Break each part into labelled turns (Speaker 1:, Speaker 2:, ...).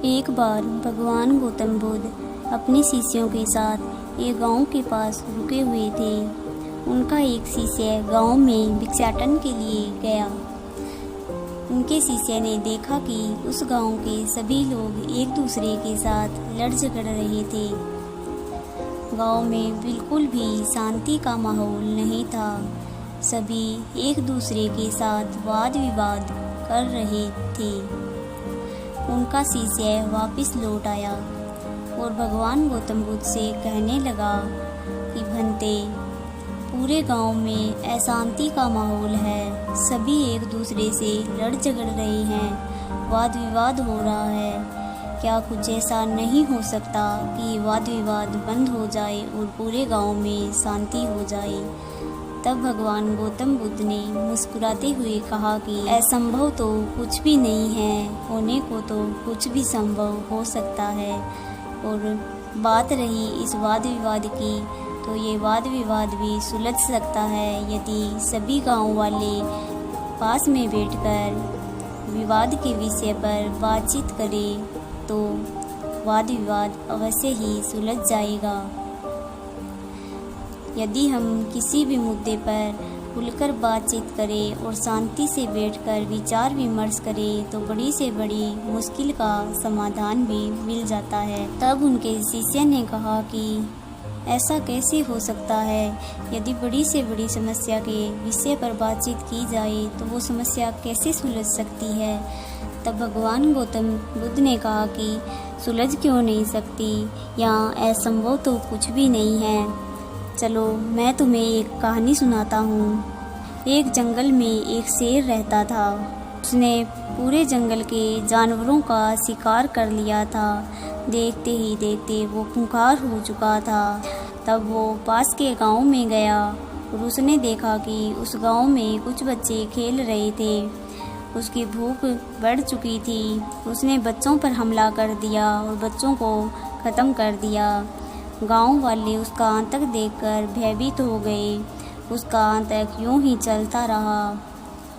Speaker 1: एक बार भगवान गौतम बुद्ध अपने शिष्यों के साथ एक गांव के पास रुके हुए थे। उनका एक शिष्य गांव में भिक्षाटन के लिए गया। उनके शिष्य ने देखा कि उस गांव के सभी लोग एक दूसरे के साथ लड़ झगड़ रहे थे। गांव में बिल्कुल भी शांति का माहौल नहीं था। सभी एक दूसरे के साथ वाद विवाद कर रहे थे। उनका शिष्य वापस लौट आया और भगवान गौतम बुद्ध से कहने लगा कि भंते, पूरे गांव में अशांति का माहौल है। सभी एक दूसरे से लड़ झगड़ रहे हैं, वाद विवाद हो रहा है। क्या कुछ ऐसा नहीं हो सकता कि वाद विवाद बंद हो जाए और पूरे गांव में शांति हो जाए? तब भगवान गौतम बुद्ध ने मुस्कुराते हुए कहा कि असंभव तो कुछ भी नहीं है, होने को तो कुछ भी संभव हो सकता है। और बात रही इस वाद विवाद की, तो ये वाद विवाद भी सुलझ सकता है यदि सभी गांव वाले पास में बैठकर विवाद के विषय पर बातचीत करें, तो वाद विवाद अवश्य ही सुलझ जाएगा। यदि हम किसी भी मुद्दे पर खुलकर बातचीत करें और शांति से बैठकर विचार विमर्श करें, तो बड़ी से बड़ी मुश्किल का समाधान भी मिल जाता है। तब उनके शिष्य ने कहा कि ऐसा कैसे हो सकता है? यदि बड़ी से बड़ी समस्या के विषय पर बातचीत की जाए तो वो समस्या कैसे सुलझ सकती है? तब भगवान गौतम बुद्ध ने कहा कि सुलझ क्यों नहीं सकती, यहाँ असंभव तो कुछ भी नहीं है। चलो मैं तुम्हें एक कहानी सुनाता हूँ। एक जंगल में एक शेर रहता था। उसने पूरे जंगल के जानवरों का शिकार कर लिया था। देखते ही देखते वो खूंखार हो चुका था। तब वो पास के गांव में गया और उसने देखा कि उस गांव में कुछ बच्चे खेल रहे थे। उसकी भूख बढ़ चुकी थी। उसने बच्चों पर हमला कर दिया और बच्चों को ख़त्म कर दिया। गांव वाले उसका आतंक देखकर भयभीत हो गए। उसका आतंक यूं ही चलता रहा।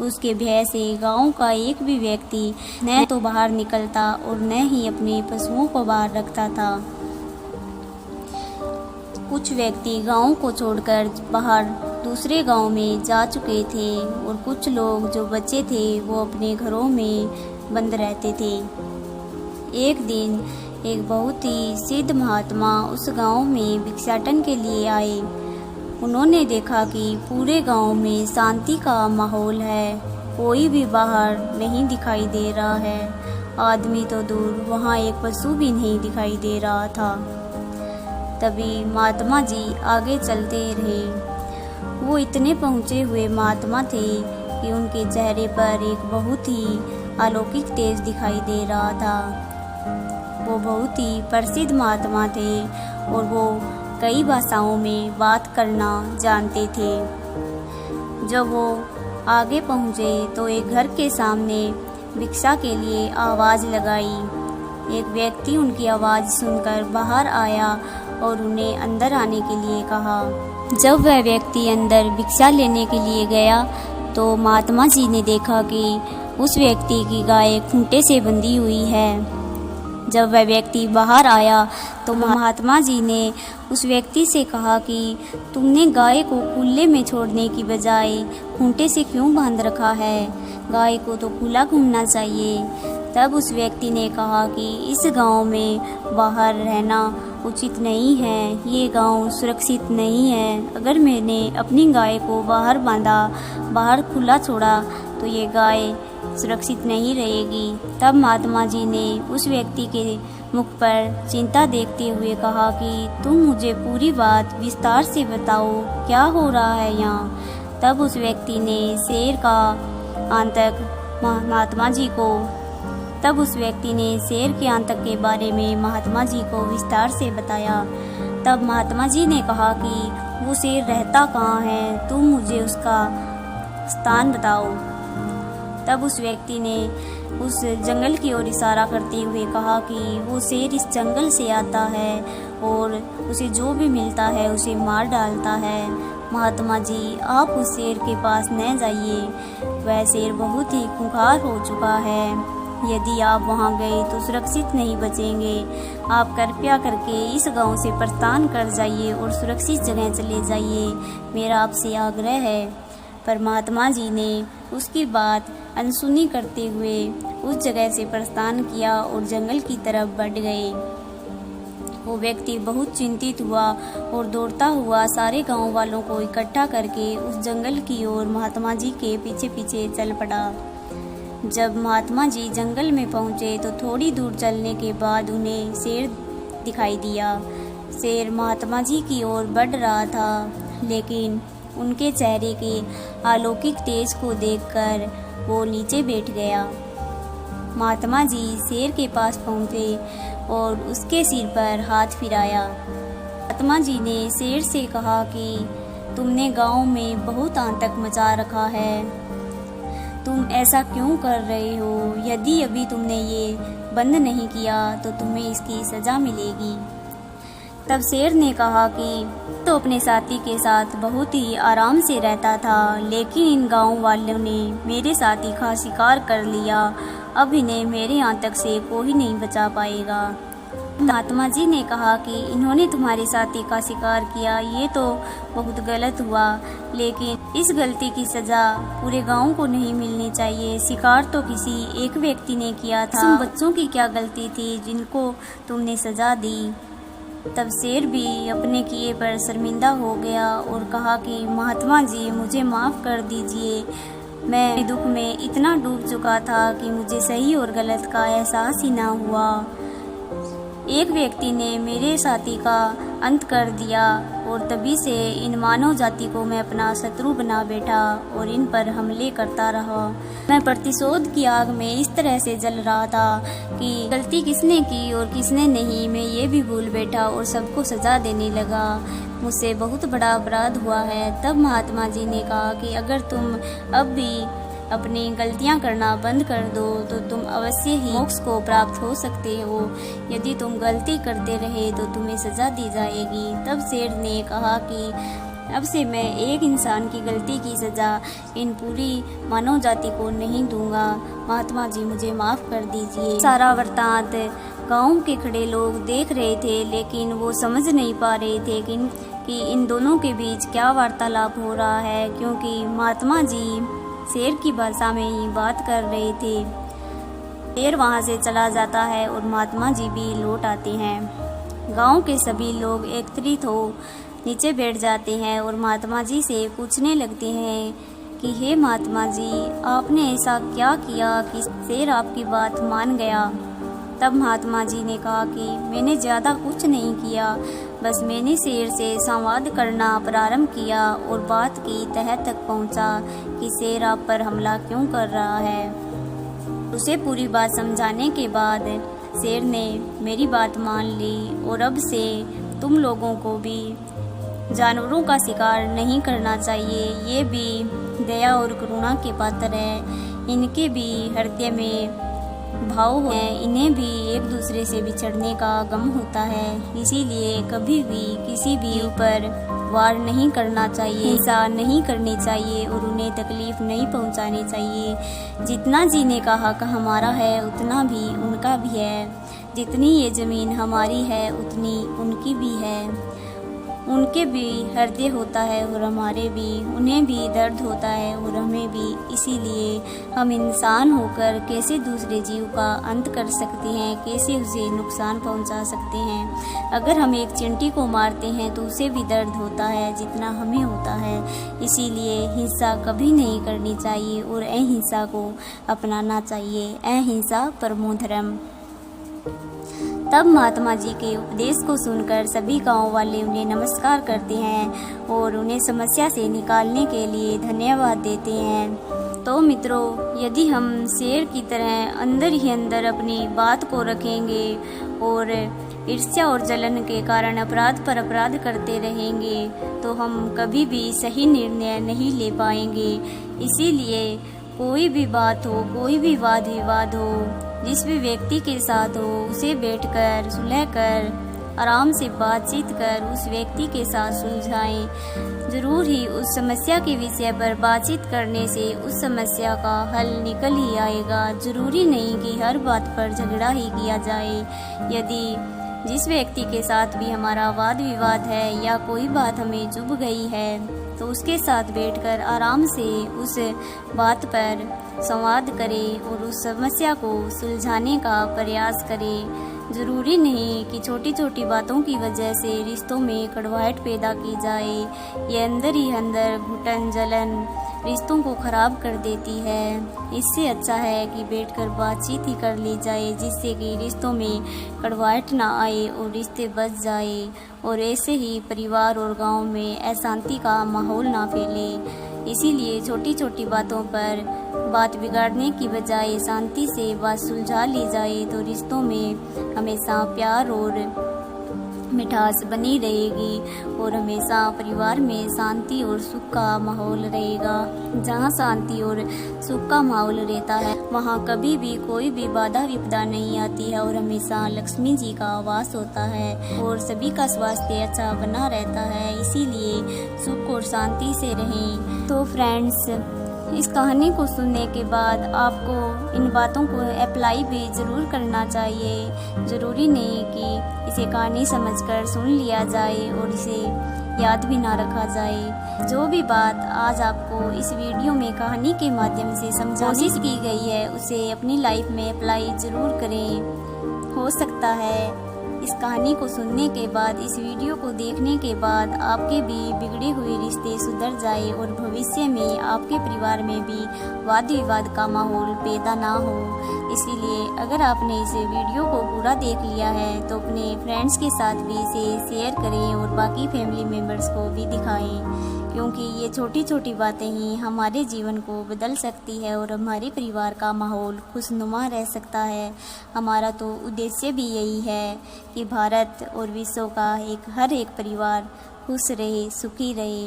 Speaker 1: उसके भय से गांव का एक भी व्यक्ति न तो बाहर निकलता और न ही अपने पशुओं को बाहर रखता था। कुछ व्यक्ति गांव को छोड़कर बाहर दूसरे गांव में जा चुके थे और कुछ लोग जो बचे थे वो अपने घरों में बंद रहते थे। एक दिन एक बहुत ही सिद्ध महात्मा उस गांव में भिक्षाटन के लिए आए। उन्होंने देखा कि पूरे गांव में शांति का माहौल है। कोई भी बाहर नहीं दिखाई दे रहा है। आदमी तो दूर, वहां एक पशु भी नहीं दिखाई दे रहा था। तभी महात्मा जी आगे चलते रहे। वो इतने पहुँचे हुए महात्मा थे कि उनके चेहरे पर एक बहुत ही अलौकिक तेज दिखाई दे रहा था। वो बहुत ही प्रसिद्ध महात्मा थे और वो कई भाषाओं में बात करना जानते थे। जब वो आगे पहुँचे तो एक घर के सामने भिक्षा के लिए आवाज़ लगाई। एक व्यक्ति उनकी आवाज़ सुनकर बाहर आया और उन्हें अंदर आने के लिए कहा। जब वह व्यक्ति अंदर भिक्षा लेने के लिए गया तो महात्मा जी ने देखा कि उस व्यक्ति की गाय खूंटे से बंधी हुई है। जब वह व्यक्ति बाहर आया तो महात्मा जी ने उस व्यक्ति से कहा कि तुमने गाय को खुले में छोड़ने की बजाय खूंटे से क्यों बांध रखा है? गाय को तो खुला घूमना चाहिए। तब उस व्यक्ति ने कहा कि इस गांव में बाहर रहना उचित नहीं है। ये गांव सुरक्षित नहीं है। अगर मैंने अपनी गाय को बाहर बांधा, बाहर खुला छोड़ा, तो ये गाय सुरक्षित नहीं रहेगी। तब महात्मा जी ने उस व्यक्ति के मुख पर चिंता देखते हुए कहा कि तुम मुझे पूरी बात विस्तार से बताओ, क्या हो रहा है यहाँ? तब उस व्यक्ति ने शेर का आतंक महात्मा जी को तब उस व्यक्ति ने शेर के आतंक के बारे में महात्मा जी को विस्तार से बताया। तब महात्मा जी ने कहा कि वो शेर रहता कहाँ है? तुम मुझे उसका स्थान बताओ। तब उस व्यक्ति ने उस जंगल की ओर इशारा करते हुए कहा कि वो शेर इस जंगल से आता है और उसे जो भी मिलता है उसे मार डालता है। महात्मा जी, आप उस शेर के पास न जाइए। वह शेर बहुत ही खूंखार हो चुका है। यदि आप वहां गए तो सुरक्षित नहीं बचेंगे। आप कृपया करके इस गांव से प्रस्थान कर जाइए और सुरक्षित जगह चले जाइए, मेरा आपसे आग्रह है। पर महात्मा जी ने उसकी बात अनसुनी करते हुए उस जगह से प्रस्थान किया और जंगल की तरफ बढ़ गए। वो व्यक्ति बहुत चिंतित हुआ और दौड़ता हुआ सारे गांव वालों को इकट्ठा करके उस जंगल की ओर महात्मा जी के पीछे पीछे चल पड़ा। जब महात्मा जी जंगल में पहुंचे तो थोड़ी दूर चलने के बाद उन्हें शेर दिखाई दिया। शेर महात्मा जी की ओर बढ़ रहा था, लेकिन उनके चेहरे के अलौकिक तेज को देखकर वो नीचे बैठ गया। महात्मा जी शेर के पास पहुंचे और उसके सिर पर हाथ फिराया। महात्मा जी ने शेर से कहा कि तुमने गांव में बहुत आतंक मचा रखा है, तुम ऐसा क्यों कर रहे हो? यदि अभी तुमने ये बंद नहीं किया तो तुम्हें इसकी सजा मिलेगी। तब शेर ने कहा कि तो अपने साथी के साथ बहुत ही आराम से रहता था, लेकिन इन गांव वालों ने मेरे साथी का शिकार कर लिया। अब इन्हें मेरे आतंक से कोई नहीं बचा पाएगा। महात्मा जी ने कहा कि इन्होंने तुम्हारे साथी का शिकार किया, ये तो बहुत गलत हुआ, लेकिन इस गलती की सजा पूरे गांव को नहीं मिलनी चाहिए। शिकार तो किसी एक व्यक्ति ने किया था, तुम बच्चों की क्या गलती थी जिनको तुमने सजा दी? तब शेर भी अपने किए पर शर्मिंदा हो गया और कहा कि महात्मा जी मुझे माफ़ कर दीजिए, मैं दुख में इतना डूब चुका था कि मुझे सही और गलत का एहसास ही ना हुआ। एक व्यक्ति ने मेरे साथी का अंत कर दिया और तभी से इन मानव जाति को मैं अपना शत्रु बना बैठा और इन पर हमले करता रहा। मैं प्रतिशोध की आग में इस तरह से जल रहा था कि गलती किसने की और किसने नहीं, मैं ये भी भूल बैठा और सबको सजा देने लगा। मुझसे बहुत बड़ा अपराध हुआ है। तब महात्मा जी ने कहा कि अगर तुम अब भी अपनी गलतियां करना बंद कर दो तो तुम अवश्य ही मोक्ष को प्राप्त हो सकते हो। यदि तुम गलती करते रहे तो तुम्हें सजा दी जाएगी। तब शेर ने कहा कि अब से मैं एक इंसान की गलती की सजा इन पूरी मानव जाति को नहीं दूंगा। महात्मा जी मुझे माफ़ कर दीजिए। सारा वृत्तांत गांव के खड़े लोग देख रहे थे, लेकिन वो समझ नहीं पा रहे थे कि इन दोनों के बीच क्या वार्तालाप हो रहा है, क्योंकि महात्मा जी शेर की भाषा में ही बात कर रहे थे। शेर वहाँ से चला जाता है और महात्मा जी भी लौट आते हैं। गांव के सभी लोग एकत्रित हो नीचे बैठ जाते हैं और महात्मा जी से पूछने लगते हैं कि हे महात्मा जी, आपने ऐसा क्या किया कि शेर आपकी बात मान गया? तब महात्मा जी ने कहा कि मैंने ज़्यादा कुछ नहीं किया, बस मैंने शेर से संवाद करना प्रारंभ किया और बात की तह तक पहुंचा कि शेर आप पर हमला क्यों कर रहा है। उसे पूरी बात समझाने के बाद शेर ने मेरी बात मान ली और अब से तुम लोगों को भी जानवरों का शिकार नहीं करना चाहिए। ये भी दया और करुणा के पात्र है, इनके भी हृदय में भाव है, इन्हें भी एक दूसरे से बिछड़ने का गम होता है। इसीलिए कभी भी किसी भी ऊपर वार नहीं करना चाहिए, हिंसा नहीं करनी चाहिए और उन्हें तकलीफ नहीं पहुंचानी चाहिए। जितना जीने का हक हमारा है उतना भी उनका भी है। जितनी ये ज़मीन हमारी है उतनी उनकी भी है। उनके भी हृदय होता है और हमारे भी, उन्हें भी दर्द होता है और हमें भी। इसीलिए हम इंसान होकर कैसे दूसरे जीव का अंत कर सकते हैं, कैसे उसे नुकसान पहुंचा सकते हैं। अगर हम एक चींटी को मारते हैं तो उसे भी दर्द होता है जितना हमें होता है। इसीलिए हिंसा कभी नहीं करनी चाहिए और अहिंसा को अपनाना चाहिए। अहिंसा परमो धर्म। तब महात्मा जी के उपदेश को सुनकर सभी गांव वाले उन्हें नमस्कार करते हैं और उन्हें समस्या से निकालने के लिए धन्यवाद देते हैं। तो मित्रों, यदि हम शेर की तरह अंदर ही अंदर अपनी बात को रखेंगे और ईर्ष्या और जलन के कारण अपराध पर अपराध करते रहेंगे तो हम कभी भी सही निर्णय नहीं ले पाएंगे। इसीलिए कोई भी बात हो, कोई भी वाद विवाद हो, जिस भी व्यक्ति के साथ हो, उसे बैठकर सुलह कर आराम से बातचीत कर उस व्यक्ति के साथ सुलझाएं। जरूर ही उस समस्या के विषय पर बातचीत करने से उस समस्या का हल निकल ही आएगा। जरूरी नहीं कि हर बात पर झगड़ा ही किया जाए। यदि जिस व्यक्ति के साथ भी हमारा वाद विवाद है या कोई बात हमें चुभ गई है तो उसके साथ बैठकर आराम से उस बात पर संवाद करें और उस समस्या को सुलझाने का प्रयास करें। ज़रूरी नहीं कि छोटी छोटी बातों की वजह से रिश्तों में कड़वाहट पैदा की जाए। ये अंदर ही अंदर घुटन जलन रिश्तों को खराब कर देती है। इससे अच्छा है कि बैठकर बातचीत ही कर ली जाए, जिससे कि रिश्तों में कड़वाहट ना आए और रिश्ते बच जाए और ऐसे ही परिवार और गांव में अशांति का माहौल ना फैले। इसीलिए छोटी छोटी बातों पर बात बिगाड़ने की बजाय शांति से बात सुलझा ली जाए तो रिश्तों में हमेशा प्यार और मिठास बनी रहेगी और हमेशा परिवार में शांति और सुख का माहौल रहेगा। जहाँ शांति और सुख का माहौल रहता है वहाँ कभी भी कोई भी बाधा विपदा नहीं आती है और हमेशा लक्ष्मी जी का वास होता है और सभी का स्वास्थ्य अच्छा बना रहता है। इसीलिए सुख और शांति से रहें। तो फ्रेंड्स, इस कहानी को सुनने के बाद आपको इन बातों को अप्लाई भी ज़रूर करना चाहिए। ज़रूरी नहीं कि इसे कहानी समझकर सुन लिया जाए और इसे याद भी ना रखा जाए। जो भी बात आज आपको इस वीडियो में कहानी के माध्यम से समझाने की गई है उसे अपनी लाइफ में अप्लाई ज़रूर करें। हो सकता है इस कहानी को सुनने के बाद, इस वीडियो को देखने के बाद आपके भी बिगड़े हुए रिश्ते सुधर जाए और भविष्य में आपके परिवार में भी वाद विवाद का माहौल पैदा ना हो। इसीलिए अगर आपने इस वीडियो को पूरा देख लिया है तो अपने फ्रेंड्स के साथ भी इसे शेयर करें और बाकी फैमिली मेम्बर्स को भी दिखाएं, क्योंकि ये छोटी छोटी बातें ही हमारे जीवन को बदल सकती है और हमारे परिवार का माहौल खुशनुमा रह सकता है। हमारा तो उद्देश्य भी यही है कि भारत और विश्व का हर एक परिवार खुश रहे, सुखी रहे।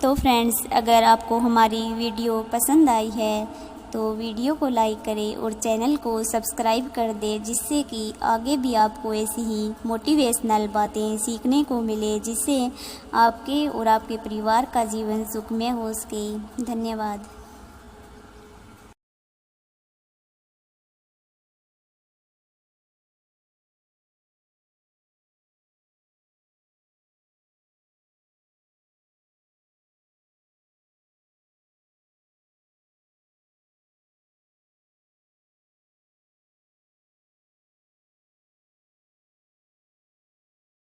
Speaker 1: तो फ्रेंड्स, अगर आपको हमारी वीडियो पसंद आई है तो वीडियो को लाइक करें और चैनल को सब्सक्राइब कर दें, जिससे कि आगे भी आपको ऐसी ही मोटिवेशनल बातें सीखने को मिले, जिससे आपके और आपके परिवार का जीवन सुखमय हो सके। धन्यवाद।